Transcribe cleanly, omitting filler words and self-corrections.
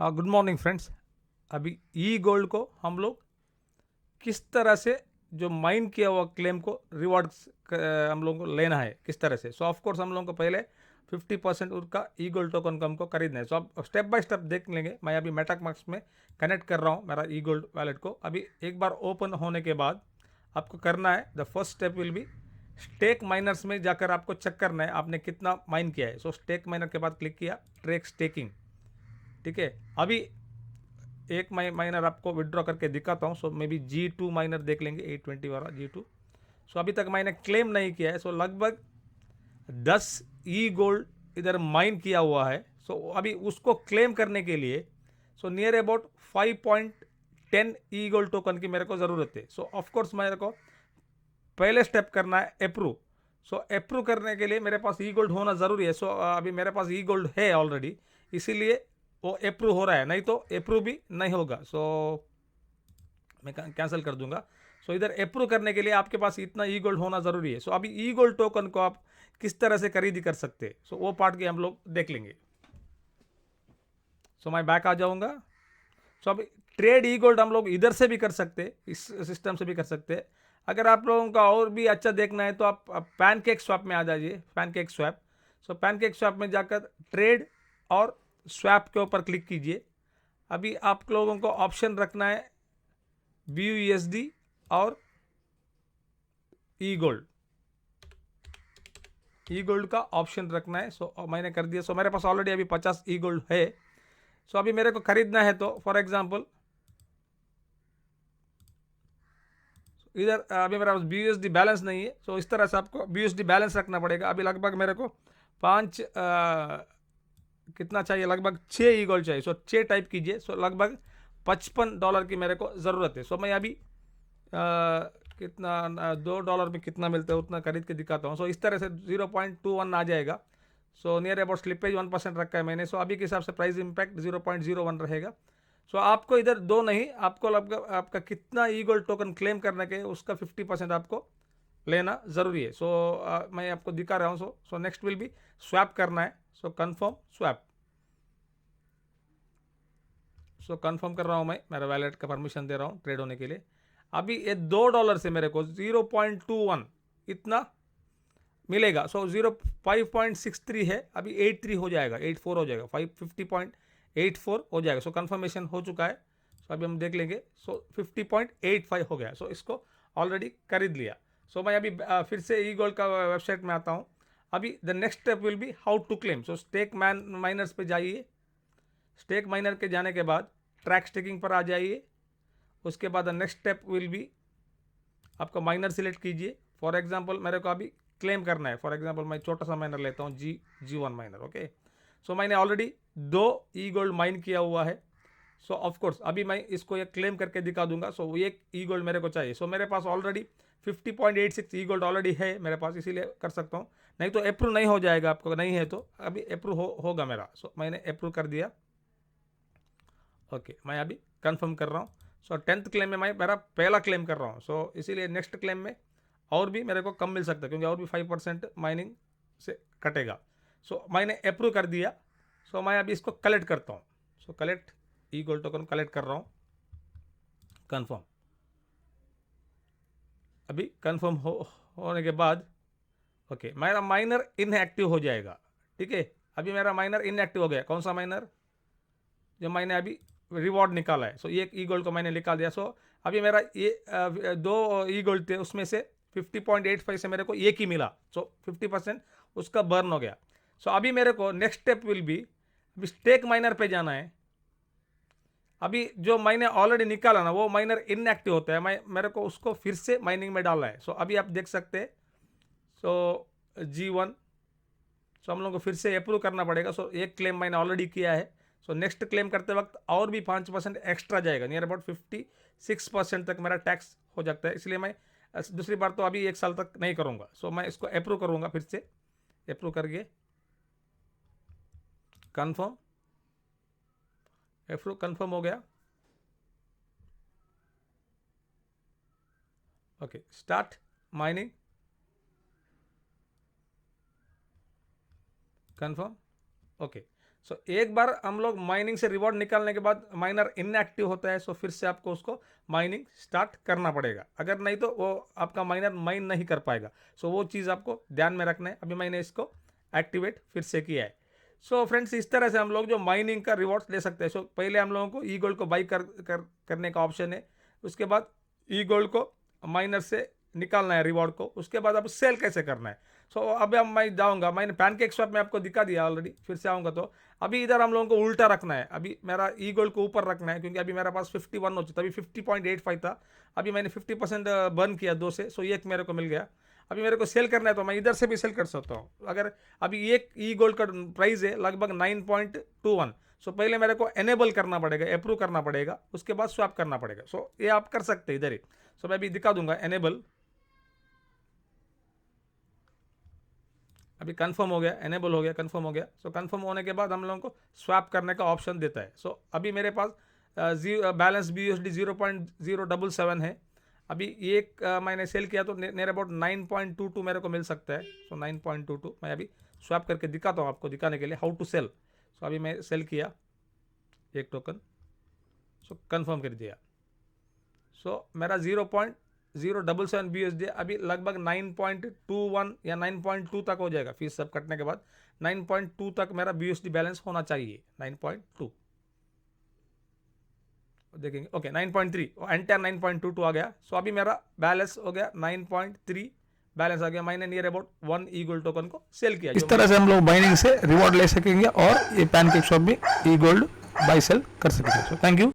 Good morning friends. अभी ई gold को हम लोग किस तरह से जो माइन किया हुआ क्लेम को रिवॉर्ड हम लोगों को लेना है किस तरह से। सो ऑफ कोर्स हम लोगों को पहले 50% उसका ई गोल्ड टोकन को हमको खरीदना है। सो अब स्टेप बाय स्टेप देख लेंगे। मैं अभी मेटामास्क में कनेक्ट कर रहा हूँ मेरा ई गोल्ड वैलेट को। अभी एक बार ओपन होने के बाद आपको करना है, the first step will be stake miners में जाकर आपको चेक करना है आपने कितना माइन किया है। सो स्टेक माइनर के बाद क्लिक किया ट्रैक स्टेकिंग। ठीक है, अभी एक माइनर आपको विड्रॉ करके दिखाता हूँ। सो मे बी G2 माइनर देख लेंगे, 820 वाला G2। सो अभी तक मैंने क्लेम नहीं किया है। सो लगभग 10 ई गोल्ड इधर माइन किया हुआ है। सो अभी उसको क्लेम करने के लिए so near about 5.10 E gold token की मेरे को ज़रूरत है। सो ऑफकोर्स मेरे को पहले स्टेप करना है अप्रूव। सो अप्रूव करने के लिए मेरे पास ई गोल्ड होना ज़रूरी है। सो अभी मेरे पास ई गोल्ड है ऑलरेडी, इसीलिए वो अप्रूव हो रहा है, नहीं तो अप्रूव भी नहीं होगा। सो मैं कैंसिल कर दूंगा। सो इधर अप्रूव करने के लिए आपके पास इतना ई गोल्ड होना ज़रूरी है। सो अभी ई गोल्ड टोकन को आप किस तरह से खरीदी कर सकते हैं, सो वो पार्ट के हम लोग देख लेंगे। सो मैं बैक आ जाऊंगा। सो अब ट्रेड ई गोल्ड हम लोग इधर से भी कर सकते हैं, इस सिस्टम से भी कर सकते हैं। अगर आप लोगों का और भी अच्छा देखना है तो आप पैनकेक स्वैप में आ जाइए, पैनकेक स्वैप। सो पैनकेक स्वैप में जाकर ट्रेड और स्वैप के ऊपर क्लिक कीजिए। अभी आप लोगों को ऑप्शन रखना है BUSD और ई गोल्ड। ई गोल्ड का ऑप्शन रखना है। सो मैंने कर दिया। सो मेरे पास ऑलरेडी अभी 50 ई गोल्ड है। सो अभी मेरे को खरीदना है तो फॉर एग्जांपल इधर अभी मेरा BUSD बैलेंस नहीं है। सो इस तरह से आपको BUSD बैलेंस रखना पड़ेगा। अभी लगभग मेरे को पाँच कितना चाहिए, लगभग 6 ई गोल्ड चाहिए। सो 6 टाइप कीजिए। सो लगभग $55 की मेरे को ज़रूरत है। सो मैं अभी कितना $2 में कितना मिलता है उतना खरीद के दिखाता हूँ। सो इस तरह से 0.21 आ जाएगा। सो नियर अबाउट स्लिपेज 1% रखा है मैंने। सो अभी के हिसाब से प्राइस इम्पैक्ट 0.01 रहेगा। सो आपको इधर दो नहीं, आपको लगभग आपका कितना ई गोल्ड टोकन क्लेम करने के उसका 50% आपको लेना ज़रूरी है। सो मैं आपको दिखा रहा हूँ। So next will be swap करना है। सो कन्फर्म स्वैप। सो कन्फर्म कर रहा हूँ, मैं मेरा वैलेट का परमिशन दे रहा हूँ ट्रेड होने के लिए। अभी ये $2 से मेरे को 0.21 इतना मिलेगा। सो 5.63 है, अभी 83 हो जाएगा, 84 हो जाएगा, 50.84 हो जाएगा। सो कन्फर्मेशन हो चुका है। सो अभी हम देख लेंगे। सो 50.85 हो गया। सो इसको ऑलरेडी खरीद लिया। सो मैं अभी फिर से ई गोल्ड का वेबसाइट में आता हूँ। अभी the next step will be how to claim. So stake miners पे जाइए। स्टेक माइनर के जाने के बाद ट्रैक स्टेकिंग पर आ जाइए। उसके बाद नेक्स्ट स्टेप विल बी आपका माइनर सिलेक्ट कीजिए। फॉर एग्जांपल मेरे को अभी क्लेम करना है। फॉर एग्जांपल मैं छोटा सा माइनर लेता हूँ, G1 माइनर। ओके, सो मैंने ऑलरेडी 2 ई गोल्ड माइन किया हुआ है। सो ऑफ कोर्स अभी मैं इसको एक क्लेम करके दिखा दूंगा। सो एक ई गोल्ड मेरे को चाहिए। सो मेरे पास ऑलरेडी 50.86 ई गोल्ड ऑलरेडी है मेरे पास, इसीलिए कर सकता हूँ। नहीं तो अप्रूव नहीं हो जाएगा, आपको नहीं है तो अभी अप्रूव होगा मेरा। सो मैंने अप्रूव कर दिया। ओके, मैं अभी कंफर्म कर रहा हूँ। सो 10th क्लेम में मैं मेरा पहला क्लेम कर रहा हूँ। सो इसीलिए नेक्स्ट क्लेम में और भी मेरे को कम मिल सकता है, क्योंकि और भी 5% माइनिंग से कटेगा। सो मैंने अप्रूव कर दिया। सो मैं अभी इसको कलेक्ट करता हूँ। सो कलेक्ट ई गोल्ड टोकन कलेक्ट कर रहा हूँ। कन्फर्म। अभी कन्फर्म होने के बाद ओके मेरा माइनर इनएक्टिव हो जाएगा। ठीक है, अभी मेरा माइनर इनएक्टिव हो गया। कौन सा माइनर? जो मैंने अभी रिवॉर्ड निकाला है। सो एक ई गोल्ड को मैंने निकाल दिया। सो अभी मेरा ये 2 ई गोल्ड थे, उसमें से 50.85 से मेरे को एक ही मिला। सो 50% उसका बर्न हो गया। सो अभी मेरे को नेक्स्ट स्टेप विल बी अभी स्टेक माइनर पे जाना है। अभी जो मैंने ऑलरेडी निकाला ना वो माइनर इनएक्टिव होता है, मैं मेरे को उसको फिर से माइनिंग में डालना है। सो अभी आप देख सकते हैं। सो G1। सो हम लोग को फिर से अप्रूव करना पड़ेगा। सो एक क्लेम मैंने ऑलरेडी किया है। सो नेक्स्ट क्लेम करते वक्त और भी 5% एक्स्ट्रा जाएगा, नियर अबाउट 56% तक मेरा टैक्स हो जाता है। इसलिए मैं दूसरी बार तो अभी 1 साल तक नहीं करूँगा। सो मैं इसको अप्रूव करूँगा फिर से। अप्रूव करके कन्फर्म। अप्रूव कन्फर्म हो गया। Okay, start mining. Confirm. Okay, so एक बार हम लोग माइनिंग से रिवॉर्ड निकालने के बाद माइनर इनएक्टिव होता है, सो फिर से आपको उसको माइनिंग स्टार्ट करना पड़ेगा, अगर नहीं तो वो आपका माइनर माइन नहीं कर पाएगा। सो वो चीज़ आपको ध्यान में रखना है। अभी मैंने इसको एक्टिवेट फिर से किया है। सो फ्रेंड्स, इस तरह से हम लोग जो माइनिंग का रिवॉर्ड्स ले सकते हैं। सो पहले हम लोगों को ई गोल्ड को बाई करने का ऑप्शन है, उसके बाद ई गोल्ड को माइनर से निकालना है रिवॉर्ड को, उसके बाद अब सेल कैसे करना है। सो अभी अब मैं जाऊंगा, मैंने पैनकेक स्वैप में आपको दिखा दिया ऑलरेडी, फिर से आऊँगा तो अभी इधर हम लोगों को उल्टा रखना है। अभी मेरा ई गोल्ड को ऊपर रखना है, क्योंकि अभी मेरे पास 51 हो चुका, अभी 50.85 था, अभी मैंने 50% बर्न किया 2 से, सो एक मेरे को मिल गया। अभी मेरे को सेल करना है तो मैं इधर से भी सेल कर सकता हूँ। अगर अभी एक ई गोल्ड का प्राइस है लगभग 9.21, सो पहले मेरे को एनेबल करना पड़ेगा, अप्रूव करना पड़ेगा, उसके बाद स्वैप करना पड़ेगा। सो ये आप कर सकते हैं इधर ही। सो मैं अभी दिखा दूंगा एनेबल, अभी कंफर्म हो गया, एनेबल हो गया, कंफर्म हो गया। सो कंफर्म होने के बाद हम लोगों को स्वैप करने का ऑप्शन देता है। सो अभी मेरे पास बैलेंस BUSD 0.077 है। अभी एक मैंने सेल किया तो नियर अबाउट 9.22 मेरे को मिल सकता है। सो 9.22 मैं अभी स्वैप करके दिखाता हूँ आपको, दिखाने के लिए हाउ टू सेल। सो अभी मैं सेल किया एक टोकन, सो कंफर्म कर दिया। सो मेरा 0.077 BUSD अभी लगभग 9.21 या 9.2 तक हो जाएगा, फीस सब कटने के बाद 9.2 तक मेरा BUSD बैलेंस होना चाहिए। 9.2 देखेंगे, ओके 9.3, एंटायर 9.22 आ गया। सो अभी मेरा बैलेंस हो गया 9.3 बैलेंस आ गया। मैंने near about 1 E gold token को सेल किया। इस तरह से हम लोग माइनिंग से रिवॉर्ड ले सकेंगे और ये पैनकेक शॉप में ई गोल्ड बाई सेल कर सकेंगे। So thank you.